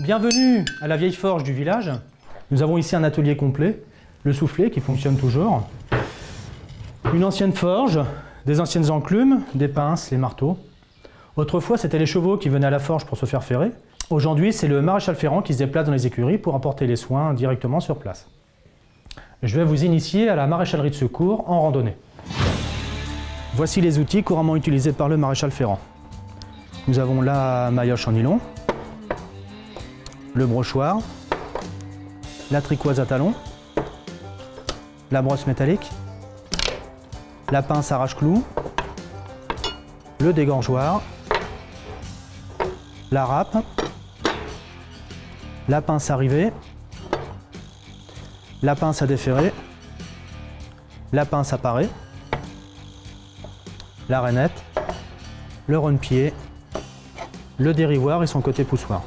Bienvenue à la vieille forge du village. Nous avons ici un atelier complet, le soufflet qui fonctionne toujours, une ancienne forge, des anciennes enclumes, des pinces, les marteaux. Autrefois, c'était les chevaux qui venaient à la forge pour se faire ferrer. Aujourd'hui, c'est le maréchal ferrant qui se déplace dans les écuries pour apporter les soins directement sur place. Je vais vous initier à la maréchalerie de secours en randonnée. Voici les outils couramment utilisés par le maréchal ferrant. Nous avons la maillotche en nylon, le brochoir, la tricoise à talons, la brosse métallique, la pince arrache-clous, le dégorgeoir, la râpe, la pince à rivet, la pince à déferrer, la pince à parer, la rainette, le rône-pied, le dérivoire et son côté poussoir.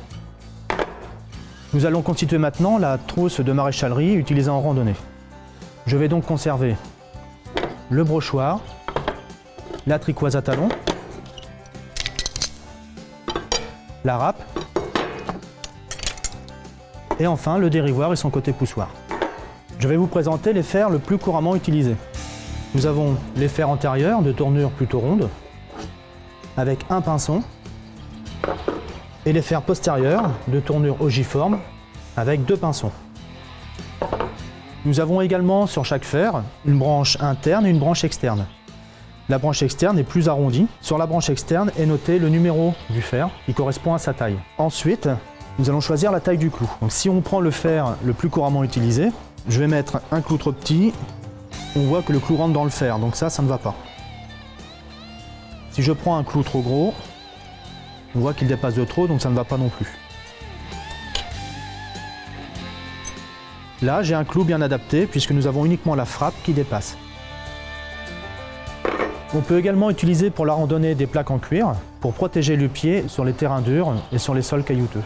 Nous allons constituer maintenant la trousse de maréchalerie utilisée en randonnée. Je vais donc conserver le brochoir, la tricoise à talons, la râpe et enfin le dérivoire et son côté poussoir. Je vais vous présenter les fers le plus couramment utilisés. Nous avons les fers antérieurs de tournure plutôt ronde avec un pinçon et les fers postérieurs de tournure ogiforme avec 2 pinçons. Nous avons également sur chaque fer une branche interne et une branche externe. La branche externe est plus arrondie. Sur la branche externe est noté le numéro du fer qui correspond à sa taille. Ensuite, nous allons choisir la taille du clou. Donc, si on prend le fer le plus couramment utilisé, je vais mettre un clou trop petit. On voit que le clou rentre dans le fer, donc ça ne va pas. Si je prends un clou trop gros, on voit qu'il dépasse de trop, donc ça ne va pas non plus. Là, j'ai un clou bien adapté puisque nous avons uniquement la frappe qui dépasse. On peut également utiliser pour la randonnée des plaques en cuir pour protéger le pied sur les terrains durs et sur les sols caillouteux.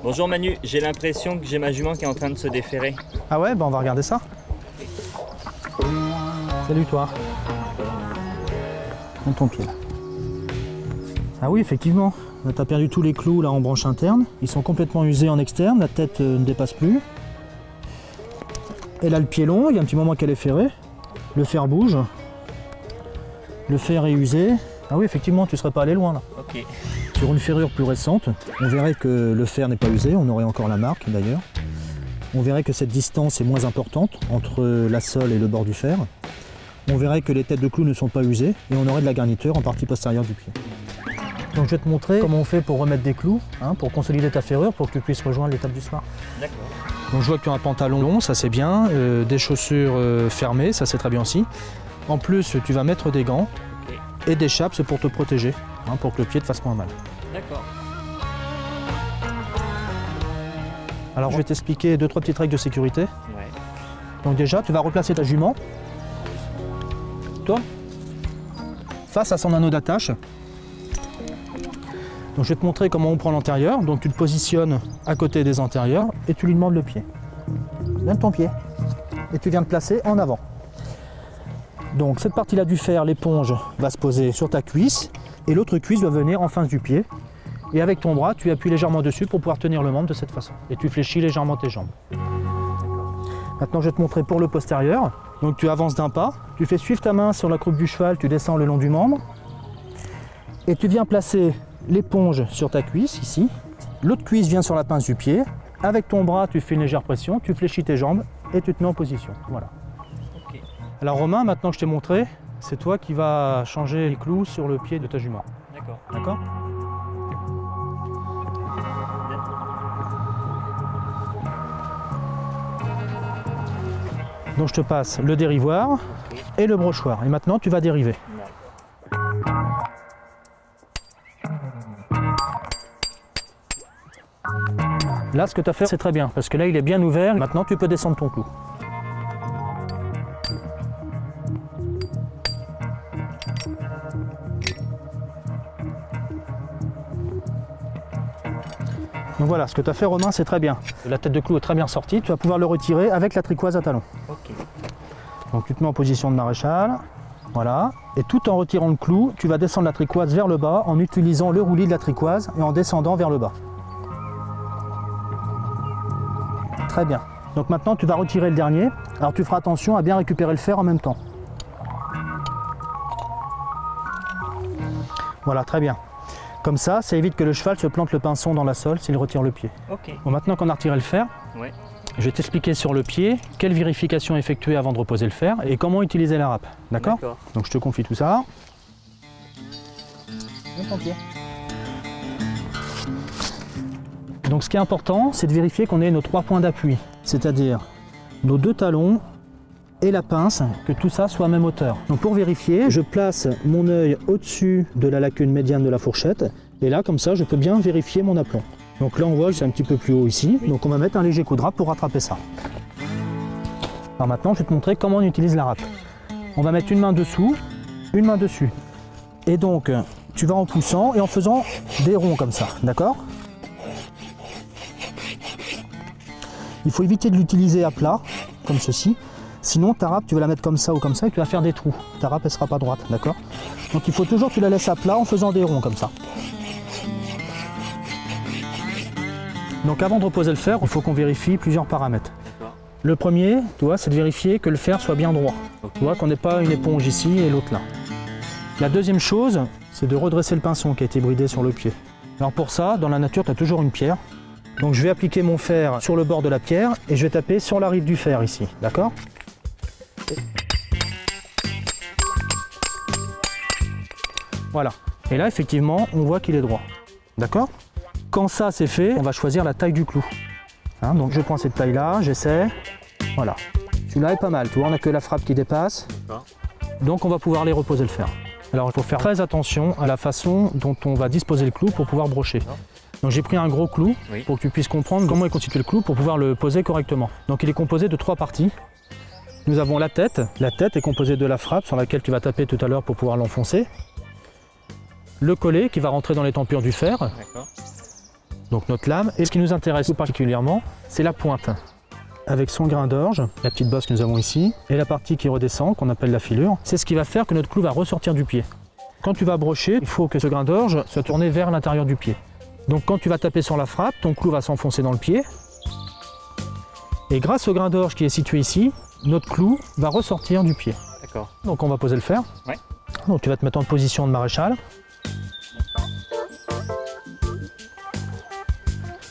Bonjour Manu, j'ai l'impression que j'ai ma jument qui est en train de se déferrer. Ah ouais, on va regarder ça. Salut toi. Prends ton pied. Ah oui, effectivement. Tu as perdu tous les clous là en branche interne. Ils sont complètement usés en externe, la tête ne dépasse plus. Elle a le pied long, il y a un petit moment qu'elle est ferrée. Le fer bouge. Le fer est usé. Ah oui, effectivement, tu ne serais pas allé loin là. Ok. Sur une ferrure plus récente, on verrait que le fer n'est pas usé, on aurait encore la marque d'ailleurs. On verrait que cette distance est moins importante entre la sole et le bord du fer. On verrait que les têtes de clous ne sont pas usées et on aurait de la garniture en partie postérieure du pied. Donc je vais te montrer comment on fait pour remettre des clous, pour consolider ta ferrure pour que tu puisses rejoindre l'étape du soir. D'accord. Donc je vois que tu as un pantalon long, ça c'est bien, des chaussures fermées, ça c'est très bien aussi. En plus tu vas mettre des gants et des chaps pour te protéger, pour que le pied te fasse moins mal. D'accord. Alors je vais t'expliquer 2-3 petites règles de sécurité. Ouais. Donc déjà tu vas replacer ta jument, toi, face à son anneau d'attache. Donc je vais te montrer comment on prend l'antérieur. Donc tu te positionnes à côté des antérieurs et tu lui demandes le pied. Donne ton pied. Et tu viens te placer en avant. Donc cette partie-là du fer, l'éponge, va se poser sur ta cuisse et l'autre cuisse va venir en face du pied. Et avec ton bras, tu appuies légèrement dessus pour pouvoir tenir le membre de cette façon. Et tu fléchis légèrement tes jambes. Maintenant, je vais te montrer pour le postérieur. Donc tu avances d'un pas, tu fais suivre ta main sur la croupe du cheval, tu descends le long du membre. Et tu viens placer l'éponge sur ta cuisse, ici. L'autre cuisse vient sur la pince du pied. Avec ton bras, tu fais une légère pression, tu fléchis tes jambes et tu te mets en position. Voilà. Okay. Alors Romain, maintenant que je t'ai montré, c'est toi qui vas changer les clous sur le pied de ta jument. D'accord. D'accord ? Donc je te passe le dérivoire et le brochoir. Et maintenant tu vas dériver. Là, ce que tu as fait, c'est très bien, parce que là, il est bien ouvert. Maintenant, tu peux descendre ton clou. Donc voilà, ce que tu as fait Romain, c'est très bien. La tête de clou est très bien sortie, tu vas pouvoir le retirer avec la tricoise à talons. Ok. Donc tu te mets en position de maréchal, voilà. Et tout en retirant le clou, tu vas descendre la tricoise vers le bas en utilisant le roulis de la tricoise et en descendant vers le bas. Très bien. Donc maintenant tu vas retirer le dernier. Alors tu feras attention à bien récupérer le fer en même temps. Voilà, très bien. Comme ça évite que le cheval se plante le pinçon dans la sole s'il retire le pied. Ok. Bon, maintenant qu'on a retiré le fer, Ouais. je vais t'expliquer sur le pied quelle vérification effectuer avant de reposer le fer et comment utiliser la râpe. D'accord? Donc je te confie tout ça. Donc ce qui est important, c'est de vérifier qu'on ait nos 3 points d'appui, c'est-à-dire nos 2 talons et la pince, que tout ça soit à même hauteur. Donc pour vérifier, je place mon œil au-dessus de la lacune médiane de la fourchette et là, comme ça, je peux bien vérifier mon aplomb. Donc là, on voit que c'est un petit peu plus haut ici, donc on va mettre un léger coup de râpe pour rattraper ça. Alors maintenant, je vais te montrer comment on utilise la râpe. On va mettre une main dessous, une main dessus. Et donc, tu vas en poussant et en faisant des ronds comme ça, d'accord? Il faut éviter de l'utiliser à plat, comme ceci. Sinon, ta râpe, tu vas la mettre comme ça ou comme ça et tu vas faire des trous. Ta râpe, elle ne sera pas droite, d'accord? Donc il faut toujours que tu la laisses à plat en faisant des ronds comme ça. Donc avant de reposer le fer, il faut qu'on vérifie plusieurs paramètres. Le premier, tu vois, c'est de vérifier que le fer soit bien droit. Tu vois, qu'on n'ait pas une éponge ici et l'autre là. La deuxième chose, c'est de redresser le pinçon qui a été bridé sur le pied. Alors pour ça, dans la nature, tu as toujours une pierre. Donc je vais appliquer mon fer sur le bord de la pierre et je vais taper sur la rive du fer ici, d'accord? Voilà. Et là, effectivement, on voit qu'il est droit. D'accord? Quand ça c'est fait, on va choisir la taille du clou. Hein, donc je prends cette taille-là, j'essaie. Voilà. Celui-là est pas mal, tu vois, on n'a que la frappe qui dépasse. Donc on va pouvoir les reposer le fer. Alors il faut faire très attention à la façon dont on va disposer le clou pour pouvoir brocher. Donc j'ai pris un gros clou pour que tu puisses comprendre comment est constitué le clou pour pouvoir le poser correctement. Donc il est composé de 3 parties. Nous avons la tête. La tête est composée de la frappe sur laquelle tu vas taper tout à l'heure pour pouvoir l'enfoncer. Le collet qui va rentrer dans les tempures du fer. Donc notre lame. Et ce qui nous intéresse tout particulièrement, c'est la pointe. Avec son grain d'orge, la petite bosse que nous avons ici, et la partie qui redescend, qu'on appelle la filure. C'est ce qui va faire que notre clou va ressortir du pied. Quand tu vas brocher, il faut que ce grain d'orge soit tourné vers l'intérieur du pied. Donc quand tu vas taper sur la frappe, ton clou va s'enfoncer dans le pied. Et grâce au grain d'orge qui est situé ici, notre clou va ressortir du pied. D'accord. Donc on va poser le fer. Ouais. Donc tu vas te mettre en position de maréchal.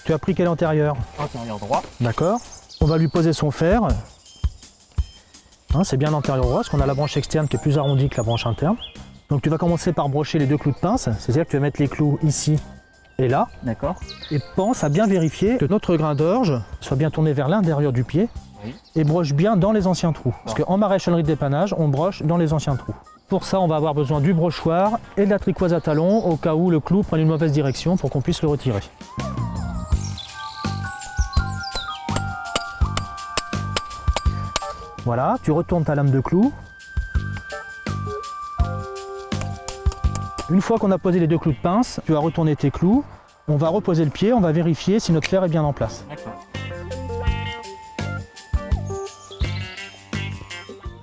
Tu as pris quel antérieur? Antérieur droit. D'accord. On va lui poser son fer. Hein, c'est bien l'antérieur droit parce qu'on a la branche externe qui est plus arrondie que la branche interne. Donc tu vas commencer par brocher les 2 clous de pince, c'est-à-dire que tu vas mettre les clous ici et là. D'accord. Et pense à bien vérifier que notre grain d'orge soit bien tourné vers l'intérieur du pied et broche bien dans les anciens trous. Parce qu'en maréchalerie de dépannage, on broche dans les anciens trous. Pour ça, on va avoir besoin du brochoir et de la tricoise à talons au cas où le clou prenne une mauvaise direction pour qu'on puisse le retirer. Voilà, tu retournes ta lame de clou. Une fois qu'on a posé les 2 clous de pince, tu vas retourner tes clous. On va reposer le pied, on va vérifier si notre fer est bien en place.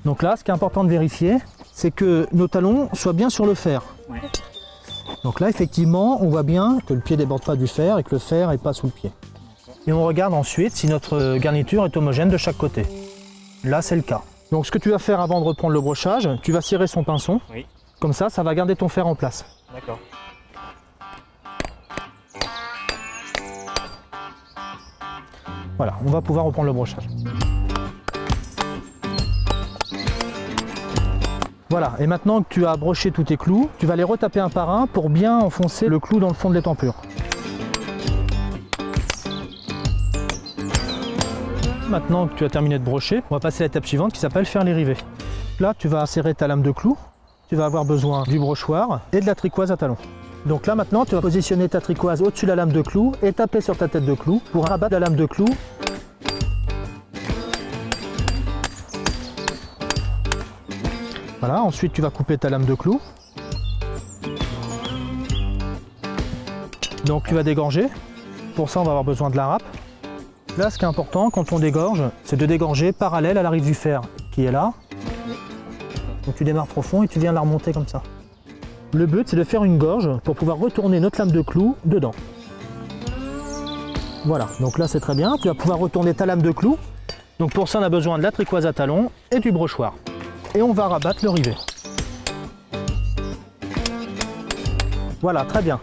Donc là, ce qui est important de vérifier, c'est que nos talons soient bien sur le fer. Ouais. Donc là, effectivement, on voit bien que le pied ne déborde pas du fer et que le fer n'est pas sous le pied. Et on regarde ensuite si notre garniture est homogène de chaque côté. Là, c'est le cas. Donc ce que tu vas faire avant de reprendre le brochage, tu vas serrer son pinçon. Oui. Comme ça va garder ton fer en place. D'accord. Voilà, on va pouvoir reprendre le brochage. Voilà, et maintenant que tu as broché tous tes clous, tu vas les retaper un par un pour bien enfoncer le clou dans le fond de l'étampure. Maintenant que tu as terminé de brocher, on va passer à l'étape suivante qui s'appelle faire les rivets. Là, tu vas serrer ta lame de clou, tu vas avoir besoin du brochoir et de la tricoise à talons. Donc là maintenant, tu vas positionner ta tricoise au-dessus de la lame de clou et taper sur ta tête de clou pour rabattre la lame de clou. Voilà, ensuite tu vas couper ta lame de clou. Donc tu vas dégorger. Pour ça, on va avoir besoin de la râpe. Là, ce qui est important quand on dégorge, c'est de dégorger parallèle à la rive du fer qui est là. Donc tu démarres profond et tu viens la remonter comme ça. Le but, c'est de faire une gorge pour pouvoir retourner notre lame de clou dedans. Voilà, donc là c'est très bien. Tu vas pouvoir retourner ta lame de clou. Donc pour ça, on a besoin de la tricoise à talons et du brochoir. Et on va rabattre le rivet. Voilà, très bien.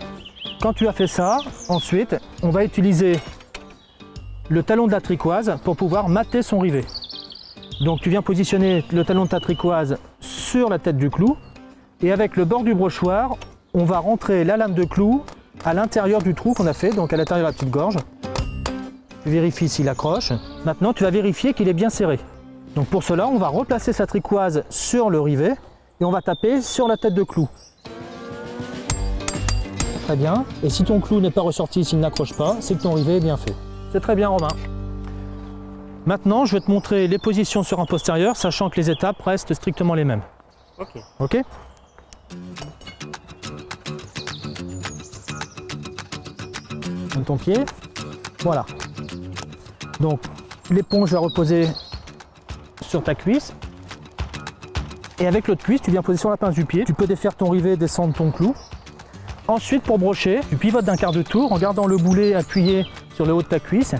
Quand tu as fait ça, ensuite, on va utiliser le talon de la tricoise pour pouvoir mater son rivet. Donc tu viens positionner le talon de ta tricoise sur la tête du clou et avec le bord du brochoir, on va rentrer la lame de clou à l'intérieur du trou qu'on a fait, donc à l'intérieur de la petite gorge. Tu vérifies s'il accroche. Maintenant, tu vas vérifier qu'il est bien serré. Donc pour cela, on va replacer sa tricoise sur le rivet et on va taper sur la tête de clou. Très bien. Et si ton clou n'est pas ressorti, s'il n'accroche pas, c'est que ton rivet est bien fait. C'est très bien, Romain. Maintenant, je vais te montrer les positions sur un postérieur, sachant que les étapes restent strictement les mêmes. Ok. Ok ? Donne ton pied. Voilà. Donc, l'éponge va reposer sur ta cuisse. Et avec l'autre cuisse, tu viens poser sur la pince du pied. Tu peux défaire ton rivet, descendre ton clou. Ensuite, pour brocher, tu pivotes d'un quart de tour en gardant le boulet appuyé sur le haut de ta cuisse.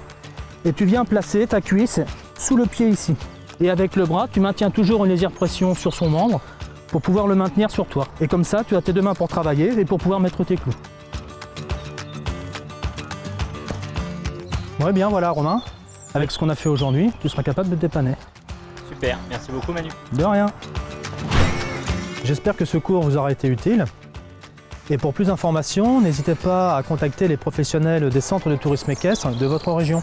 Et tu viens placer ta cuisse sous le pied ici. Et avec le bras, tu maintiens toujours une légère pression sur son membre pour pouvoir le maintenir sur toi. Et comme ça, tu as tes deux mains pour travailler et pour pouvoir mettre tes clous. Ouais, bien, voilà, Romain. Avec ce qu'on a fait aujourd'hui, tu seras capable de te dépanner. Super, merci beaucoup Manu. De rien. J'espère que ce cours vous aura été utile. Et pour plus d'informations, n'hésitez pas à contacter les professionnels des centres de tourisme équestre de votre région.